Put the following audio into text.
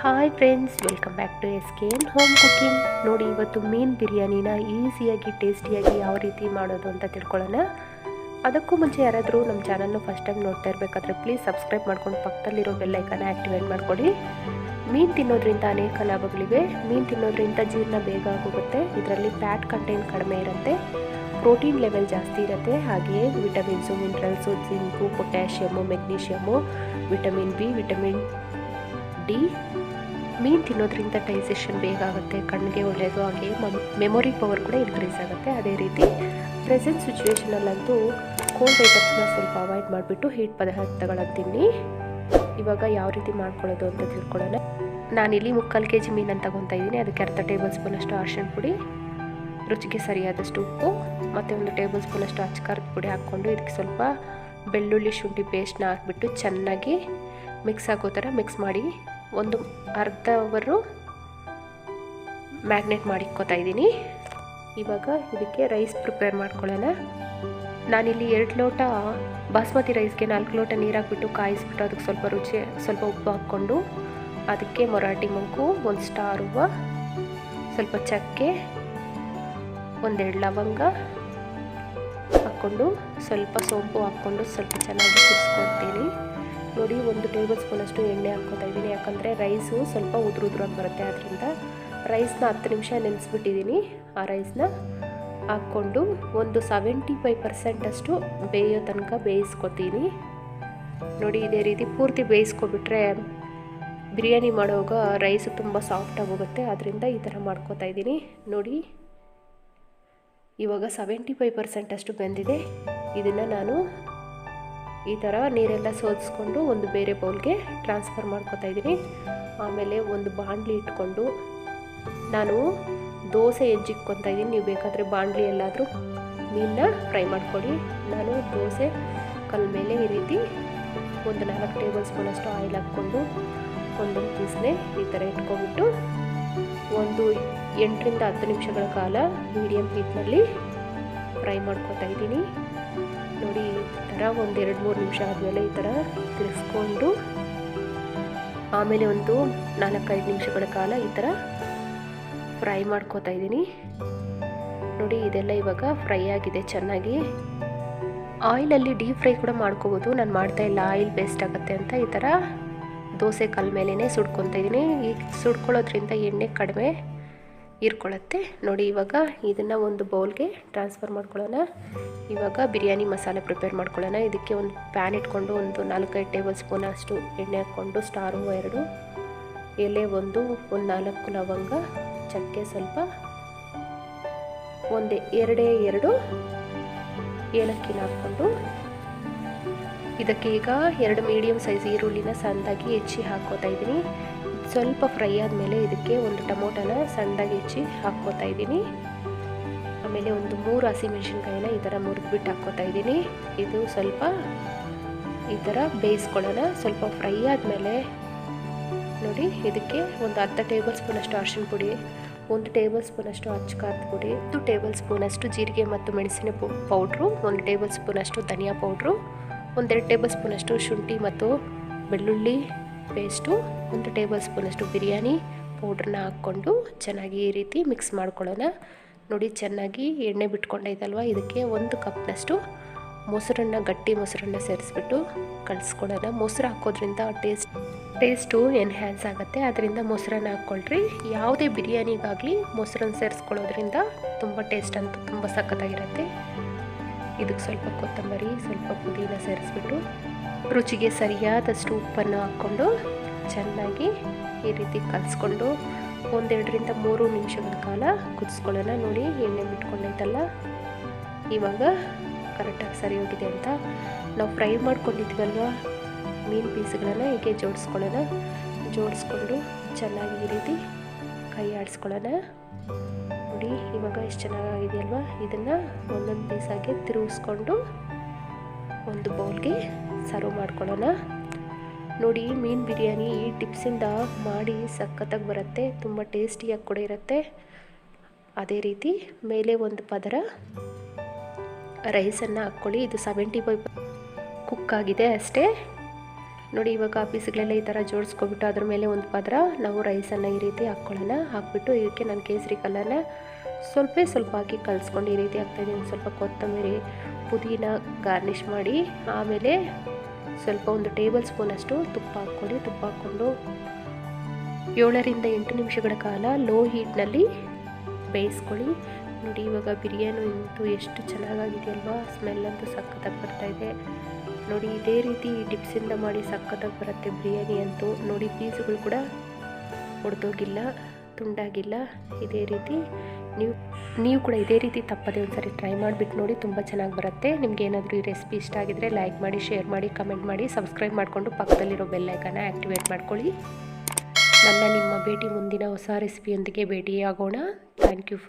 Hi friends, welcome back to SKN home cooking. ನೋಡಿ, ಇವತ್ತು ಮೀನು ಬಿರಿಯಾನಿನ ಈಸಿಯಾಗಿ ಟೇಸ್ಟಿಯಾಗಿ ಯಾವ ರೀತಿ ಮಾಡೋದು ಅಂತ ತಿಳ್ಕೊಳ್ಳೋಣ. ಅದಕ್ಕೂ ಮುಂಚೆ ಯಾರಾದರೂ ನಮ್ಮ ಚಾನಲ್ನ ಫಸ್ಟ್ ಟೈಮ್ ನೋಡ್ತಾ ಇರಬೇಕಾದ್ರೆ ಪ್ಲೀಸ್ ಸಬ್ಸ್ಕ್ರೈಬ್ ಮಾಡ್ಕೊಂಡು ಪಕ್ಕದಲ್ಲಿರೋ ಬೆಲ್ಲೈಕನ್ನ ಆ್ಯಕ್ಟಿವೇಟ್ ಮಾಡ್ಕೊಳ್ಳಿ. ಮೀನು ತಿನ್ನೋದ್ರಿಂದ ಅನೇಕ ಲಾಭಗಳಿವೆ. ಮೀನು ತಿನ್ನೋದ್ರಿಂದ ಜೀರ್ಣ ಬೇಗ ಆಗೋಗುತ್ತೆ. ಇದರಲ್ಲಿ ಫ್ಯಾಟ್ ಕಂಟೆಂಟ್ ಕಡಿಮೆ ಇರುತ್ತೆ, ಪ್ರೋಟೀನ್ ಲೆವೆಲ್ ಜಾಸ್ತಿ ಇರುತ್ತೆ, ಹಾಗೆಯೇ vitamins, minerals, zinc, potassium, magnesium, vitamin B, vitamin D. ಮೀನು ತಿನ್ನೋದ್ರಿಂದ ಡೈಜೆಷನ್ ಬೇಗ ಆಗುತ್ತೆ, ಕಣ್ಣಿಗೆ ಒಳ್ಳೆಯದು, ಹಾಗೆ ಮೆಮೊರಿ ಪವರ್ ಕೂಡ ಇನ್ಕ್ರೀಸ್ ಆಗುತ್ತೆ. ಅದೇ ರೀತಿ ಪ್ರೆಸೆಂಟ್ ಸಿಚುವೇಷನಲ್ಲಂತೂ ಕೋಲ್ಡ್ ಐಟಮ್ಸ್ನ ಸ್ವಲ್ಪ ಅವಾಯ್ಡ್ ಮಾಡಿಬಿಟ್ಟು ಹೀಟ್ ಪದಾರ್ಥಗಳನ್ನು ತಿನ್ನಿ. ಇವಾಗ ಯಾವ ರೀತಿ ಮಾಡ್ಕೊಳ್ಳೋದು ಅಂತ ತಿಳ್ಕೊಳ್ಳೋಣ. ನಾನಿಲ್ಲಿ 3/4 kg ಮೀನನ್ನು ತಗೊತಾ ಇದ್ದೀನಿ. ಅದಕ್ಕೆ ಅರ್ಧ ಟೇಬಲ್ ಸ್ಪೂನಷ್ಟು ಅರಿಶಿಣ ಪುಡಿ, ರುಚಿಗೆ ಸರಿಯಾದಷ್ಟು ಉಪ್ಪು ಮತ್ತು 1 ಟೇಬಲ್ ಸ್ಪೂನಷ್ಟು ಅಚ್ಚಕಾರದ ಪುಡಿ ಹಾಕ್ಕೊಂಡು ಇದಕ್ಕೆ ಸ್ವಲ್ಪ ಬೆಳ್ಳುಳ್ಳಿ ಶುಂಠಿ ಪೇಸ್ಟ್ನ ಹಾಕ್ಬಿಟ್ಟು ಚೆನ್ನಾಗಿ ಮಿಕ್ಸ್ ಆಗೋ ಥರ ಮಿಕ್ಸ್ ಮಾಡಿ ಒಂದು ಅರ್ಧ ಅವರು ಮ್ಯಾಗ್ನೇಟ್ ಮಾಡಿಕ್ಕೋತಾ ಇದ್ದೀನಿ. ಇವಾಗ ಇದಕ್ಕೆ ರೈಸ್ ಪ್ರಿಪೇರ್ ಮಾಡ್ಕೊಳ್ಳೋಣ. ನಾನಿಲ್ಲಿ 2 ಲೋಟ ಬಾಸ್ಮತಿ ರೈಸ್ಗೆ 4 ಲೋಟ ನೀರು ಹಾಕ್ಬಿಟ್ಟು ಕಾಯಿಸ್ಬಿಟ್ಟು ಅದಕ್ಕೆ ಸ್ವಲ್ಪ ಉಪ್ಪು ಹಾಕ್ಕೊಂಡು ಅದಕ್ಕೆ ಮೊರಾಟಿ ಮೊಗ್ಗು, 1 ಸ್ಟಾರ್ ಹೂವು, ಸ್ವಲ್ಪ ಚಕ್ಕೆ, 1-2 ಲವಂಗ ಹಾಕ್ಕೊಂಡು ಸ್ವಲ್ಪ ಸೋಂಪು ಹಾಕ್ಕೊಂಡು ಸ್ವಲ್ಪ ಚೆನ್ನಾಗಿ ಕುದಿಸ್ಕೊಳ್ತೀನಿ. ನೋಡಿ, 1 ಟೇಬಲ್ ಸ್ಪೂನಷ್ಟು ಎಣ್ಣೆ ಹಾಕ್ಕೊತಾ ಇದ್ದೀನಿ. ಯಾಕಂದರೆ ರೈಸು ಸ್ವಲ್ಪ ಉದುರುದ್ರಾಗಿ ಬರುತ್ತೆ. ಆದ್ದರಿಂದ ರೈಸ್ನ 10 ನಿಮಿಷ ನೆನೆಸ್ಬಿಟ್ಟಿದ್ದೀನಿ. ಆ ರೈಸ್ನ ಹಾಕ್ಕೊಂಡು ಒಂದು 75% ಅಷ್ಟು ಬೇಯೋ ತನಕ ಬೇಯಿಸ್ಕೊತೀನಿ. ನೋಡಿ, ಇದೇ ರೀತಿ ಪೂರ್ತಿ ಬೇಯಿಸ್ಕೊಬಿಟ್ರೆ ಬಿರಿಯಾನಿ ಮಾಡುವಾಗ ರೈಸು ತುಂಬ ಸಾಫ್ಟಾಗಿ ಹೋಗುತ್ತೆ. ಆದ್ದರಿಂದ ಈ ಥರ ಮಾಡ್ಕೊತಾ ಇದ್ದೀನಿ. ನೋಡಿ, ಇವಾಗ 75% ಅಷ್ಟು ಬೆಂದಿದೆ. ಇದನ್ನು ನಾನು ಈ ಥರ ನೀರೆಲ್ಲ ಸೋದಿಸ್ಕೊಂಡು ಒಂದು ಬೇರೆ ಬೌಲ್ಗೆ ಟ್ರಾನ್ಸ್ಫರ್ ಮಾಡ್ಕೊತಾ ಇದ್ದೀನಿ. ಆಮೇಲೆ ಒಂದು ಬಾಣಲಿ ಇಟ್ಕೊಂಡು ನಾನು ದೋಸೆ ಹೆಜ್ಜಿಕ್ಕೊತಾ ಇದ್ದೀನಿ. ನೀವು ಬೇಕಾದರೆ ಬಾಣಲಿ ಎಲ್ಲಾದರೂ ಮೀನನ್ನ ಫ್ರೈ ಮಾಡ್ಕೊಳ್ಳಿ. ನಾನು ದೋಸೆ ಕಲ್ ಮೇಲೆ ಈ ರೀತಿ ಒಂದು 4 ಟೇಬಲ್ ಸ್ಪೂನಷ್ಟು ಆಯಿಲ್ ಹಾಕ್ಕೊಂಡು ಒಂದೊಂದು ಪೀಸ್ನೇ ಈ ಥರ ಇಟ್ಕೊಂಡ್ಬಿಟ್ಟು ಒಂದು 8ರಿಂದ 10 ನಿಮಿಷಗಳ ಕಾಲ ಮೀಡಿಯಮ್ ಹೀಟ್ನಲ್ಲಿ ಫ್ರೈ ಮಾಡ್ಕೊತಾ ಇದ್ದೀನಿ. ನೋಡಿ, ಈ ಥರ ಒಂದು 2-3 ನಿಮಿಷ ಆದಮೇಲೆ ಈ ಥರ ತಿರ್ಸ್ಕೊಂಡು ಆಮೇಲೆ ಒಂದು 4-5 ನಿಮಿಷಗಳ ಕಾಲ ಈ ಥರ ಫ್ರೈ ಮಾಡ್ಕೊತಾ ಇದ್ದೀನಿ. ನೋಡಿ, ಇದೆಲ್ಲ ಇವಾಗ ಫ್ರೈ ಆಗಿದೆ ಚೆನ್ನಾಗಿ. ಆಯಿಲಲ್ಲಿ ಡೀಪ್ ಫ್ರೈ ಕೂಡ ಮಾಡ್ಕೋಬೋದು. ನಾನು ಮಾಡ್ತಾಯಿಲ್ಲ, ಆಯಿಲ್ ಬೇಸ್ಟ್ ಆಗುತ್ತೆ ಅಂತ ಈ ಥರ ದೋಸೆ ಕಲ್ ಮೇಲೇ ಸುಡ್ಕೊತಾ ಇದ್ದೀನಿ. ಈ ಸುಡ್ಕೊಳ್ಳೋದ್ರಿಂದ ಎಣ್ಣೆ ಕಡಿಮೆ ಹೀರ್ಕೊಳ್ಳುತ್ತೆ. ನೋಡಿ, ಇವಾಗ ಇದನ್ನು ಒಂದು ಬೌಲ್ಗೆ ಟ್ರಾನ್ಸ್ಫರ್ ಮಾಡ್ಕೊಳ್ಳೋಣ. ಇವಾಗ ಬಿರಿಯಾನಿ ಮಸಾಲೆ ಪ್ರಿಪೇರ್ ಮಾಡ್ಕೊಳ್ಳೋಣ. ಇದಕ್ಕೆ ಒಂದು ಪ್ಯಾನ್ ಇಟ್ಕೊಂಡು ಒಂದು 4-5 ಟೇಬಲ್ ಸ್ಪೂನ್ ಅಷ್ಟು ಎಣ್ಣೆ ಹಾಕ್ಕೊಂಡು ಸ್ಟಾರ್ ಹೂವು 2 ಎಲೆ, ಒಂದು 4 ಲವಂಗ, ಚಕ್ಕೆ ಸ್ವಲ್ಪ, 2 ಏಲಕ್ಕಿನ ಹಾಕ್ಕೊಂಡು ಇದಕ್ಕೆ ಈಗ 2 ಮೀಡಿಯಮ್ ಸೈಜ್ ಈರುಳ್ಳಿನ ಸಣ್ಣದಾಗಿ ಹೆಚ್ಚಿ ಹಾಕ್ಕೋತಾ ಇದ್ದೀನಿ. ಸ್ವಲ್ಪ ಫ್ರೈ ಆದಮೇಲೆ ಇದಕ್ಕೆ ಒಂದು ಟೊಮೊಟೊನ ಸಣ್ಣದಾಗಿ ಹೆಚ್ಚಿ ಹಾಕ್ಕೋತಾ ಇದ್ದೀನಿ. ಆಮೇಲೆ ಒಂದು 3 ಹಸಿಮೆಣಸಿನ್ಕಾಯಿನ ಈ ಥರ ಮುರಿದ್ಬಿಟ್ಟು ಹಾಕ್ಕೋತಾ ಇದ್ದೀನಿ. ಇದು ಸ್ವಲ್ಪ ಈ ಥರ ಬೇಯಿಸ್ಕೊಳ್ಳೋಣ. ಸ್ವಲ್ಪ ಫ್ರೈ ಆದಮೇಲೆ ನೋಡಿ, ಇದಕ್ಕೆ ಒಂದು ಅರ್ಧ ಟೇಬಲ್ ಸ್ಪೂನಷ್ಟು ಅರಿಶಿಣ ಪುಡಿ, 1 ಟೇಬಲ್ ಸ್ಪೂನಷ್ಟು ಅಚ್ಚಕಾರದ ಪುಡಿ, 1 ಟೇಬಲ್ ಸ್ಪೂನಷ್ಟು ಜೀರಿಗೆ ಮತ್ತು ಮೆಣಸಿನ ಪೌಡ್ರು, 1 ಟೇಬಲ್ ಸ್ಪೂನಷ್ಟು ಧನಿಯಾ ಪೌಡ್ರು, 1-2 ಟೇಬಲ್ ಸ್ಪೂನಷ್ಟು ಶುಂಠಿ ಮತ್ತು ಬೆಳ್ಳುಳ್ಳಿ ಪೇಸ್ಟು, 1 ಟೇಬಲ್ ಸ್ಪೂನಷ್ಟು ಬಿರಿಯಾನಿ ಪೌಡ್ರನ್ನ ಹಾಕ್ಕೊಂಡು ಚೆನ್ನಾಗಿ ಈ ರೀತಿ ಮಿಕ್ಸ್ ಮಾಡ್ಕೊಳ್ಳೋಣ. ನೋಡಿ, ಚೆನ್ನಾಗಿ ಎಣ್ಣೆ ಬಿಟ್ಕೊಂಡೈತಲ್ವ, ಇದಕ್ಕೆ 1 ಕಪ್ನಷ್ಟು ಮೊಸರನ್ನ, ಗಟ್ಟಿ ಮೊಸರನ್ನ ಸೇರಿಸ್ಬಿಟ್ಟು ಕಲಿಸ್ಕೊಳ್ಳೋಣ. ಮೊಸರು ಹಾಕೋದ್ರಿಂದ ಟೇಸ್ಟು ಎನ್ಹ್ಯಾನ್ಸ್ ಆಗುತ್ತೆ. ಅದರಿಂದ ಮೊಸರನ್ನ ಹಾಕ್ಕೊಳ್ರಿ. ಯಾವುದೇ ಬಿರಿಯಾನಿಗಾಗಲಿ ಮೊಸರನ್ನ ಸೇರಿಸ್ಕೊಳ್ಳೋದ್ರಿಂದ ತುಂಬ ಟೇಸ್ಟ್ ಅಂತೂ ತುಂಬ ಸಖತ್ತಾಗಿರುತ್ತೆ. ಇದಕ್ಕೆ ಸ್ವಲ್ಪ ಕೊತ್ತಂಬರಿ, ಸ್ವಲ್ಪ ಪುದೀನ ಸೇರಿಸ್ಬಿಟ್ಟು ರುಚಿಗೆ ಸರಿಯಾದಷ್ಟು ಉಪ್ಪನ್ನು ಹಾಕ್ಕೊಂಡು ಚೆನ್ನಾಗಿ ಈ ರೀತಿ ಕಲಿಸ್ಕೊಂಡು 1-2ರಿಂದ 3 ನಿಮಿಷಗಳ ಕಾಲ ಕುದಿಸ್ಕೊಳ್ಳೋಣ. ನೋಡಿ, ಎಣ್ಣೆ ಬಿಟ್ಕೊಂಡೈತಲ್ಲ, ಇವಾಗ ಕರೆಕ್ಟಾಗಿ ಸರಿ ಹೋಗಿದೆ ಅಂತ ನಾವು ಫ್ರೈ ಮಾಡ್ಕೊಂಡಿದ್ವಲ್ವ ಮೀನು ಪೀಸ್ಗಳನ್ನು ಹೀಗೆ ಜೋಡಿಸ್ಕೊಳ್ಳೋಣ. ಜೋಡಿಸ್ಕೊಂಡು ಚೆನ್ನಾಗಿ ಈ ರೀತಿ ಕೈ ಆಡಿಸ್ಕೊಳ್ಳೋಣ. ನೋಡಿ, ಇವಾಗ ಎಷ್ಟು ಚೆನ್ನಾಗಿದೆಯಲ್ವ. ಇದನ್ನು ಒಂದೊಂದು ಪೀಸಾಗಿ ತಿರುಗಿಸ್ಕೊಂಡು ಒಂದು ಬೌಲ್ಗೆ ಸರ್ವ್ ಮಾಡ್ಕೊಳ್ಳೋಣ. ನೋಡಿ, ಮೀನು ಬಿರಿಯಾನಿ ಈ ಟಿಪ್ಸಿಂದ ಮಾಡಿ ಸಖತ್ತಾಗಿ ಬರುತ್ತೆ, ತುಂಬ ಟೇಸ್ಟಿಯಾಗಿ ಕೂಡ ಇರುತ್ತೆ. ಅದೇ ರೀತಿ ಮೇಲೆ ಒಂದು ಪದರ ರೈಸನ್ನು ಹಾಕ್ಕೊಳ್ಳಿ. ಇದು 75% ಕುಕ್ ಆಗಿದೆ ಅಷ್ಟೇ. ನೋಡಿ ಇವಾಗ ಪೀಸ್ಗಳೆಲ್ಲ ಈ ಥರ ಜೋಡಿಸ್ಕೊಬಿಟ್ಟು ಅದ್ರ ಮೇಲೆ ಒಂದು ಪಾತ್ರ ನಾವು ರೈಸನ್ನು ಈ ರೀತಿ ಹಾಕ್ಕೊಳ್ಳೋಣ. ಹಾಕ್ಬಿಟ್ಟು ಇದಕ್ಕೆ ನಾನು ಕೇಸರಿ ಕಲರ್ನ ಸ್ವಲ್ಪ ಹಾಕಿ ಕಲಿಸ್ಕೊಂಡು ಈ ರೀತಿ ಹಾಕ್ತಾಯಿದ್ದೀನಿ. ಸ್ವಲ್ಪ ಕೊತ್ತಂಬರಿ ಪುದೀನ ಗಾರ್ನಿಷ್ ಮಾಡಿ ಆಮೇಲೆ ಸ್ವಲ್ಪ 1 ಟೇಬಲ್ ಸ್ಪೂನಷ್ಟು ತುಪ್ಪ ಹಾಕ್ಕೊಳ್ಳಿ. ತುಪ್ಪ ಹಾಕ್ಕೊಂಡು 7 ರಿಂದ 8 ನಿಮಿಷಗಳ ಕಾಲ ಲೋ ಹೀಟ್ನಲ್ಲಿ ಬೇಯಿಸ್ಕೊಳ್ಳಿ. ನೋಡಿ ಇವಾಗ ಬಿರಿಯಾನಿ ಅಂತೂ ಎಷ್ಟು ಚೆನ್ನಾಗಾಗಿದೆಯಲ್ವಾ, ಸ್ಮೆಲ್ ಅಂತೂ ಸಖತ್ತಾಗಿ ಬರ್ತಾಯಿದೆ. ನೋಡಿ ಇದೇ ರೀತಿ ಡಿಪ್ಸಿಂದ ಮಾಡಿ ಸಖತ್ತಾಗಿ ಬರುತ್ತೆ ಬಿರಿಯಾನಿ ಅಂತೂ. ನೋಡಿ ಪೀಸ್ಗಳು ಕೂಡ ಒಡೆದೋಗಿಲ್ಲ, ತುಂಡಾಗಿಲ್ಲ. ಇದೇ ರೀತಿ ನೀವು ಕೂಡ ಇದೇ ರೀತಿ ತಪ್ಪದೆ ಒಂದ್ಸರಿ ಟ್ರೈ ಮಾಡಿಬಿಟ್ಟು ನೋಡಿ, ತುಂಬ ಚೆನ್ನಾಗಿ ಬರುತ್ತೆ. ನಿಮ್ಗೆ ಏನಾದರೂ ಈ ರೆಸಿಪಿ ಇಷ್ಟ ಆಗಿದ್ರೆ ಲೈಕ್ ಮಾಡಿ, ಶೇರ್ ಮಾಡಿ, ಕಮೆಂಟ್ ಮಾಡಿ, ಸಬ್ಸ್ಕ್ರೈಬ್ ಮಾಡಿಕೊಂಡು ಪಕ್ಕದಲ್ಲಿರೋ ಬೆಲ್ ಐಕಾನ್ನ ಆ್ಯಕ್ಟಿವೇಟ್ ಮಾಡ್ಕೊಳ್ಳಿ. ನಿಮ್ಮ ಭೇಟಿ ಮುಂದಿನ ಹೊಸ ರೆಸಿಪಿಯೊಂದಿಗೆ ಭೇಟಿಯಾಗೋಣ. Thank you.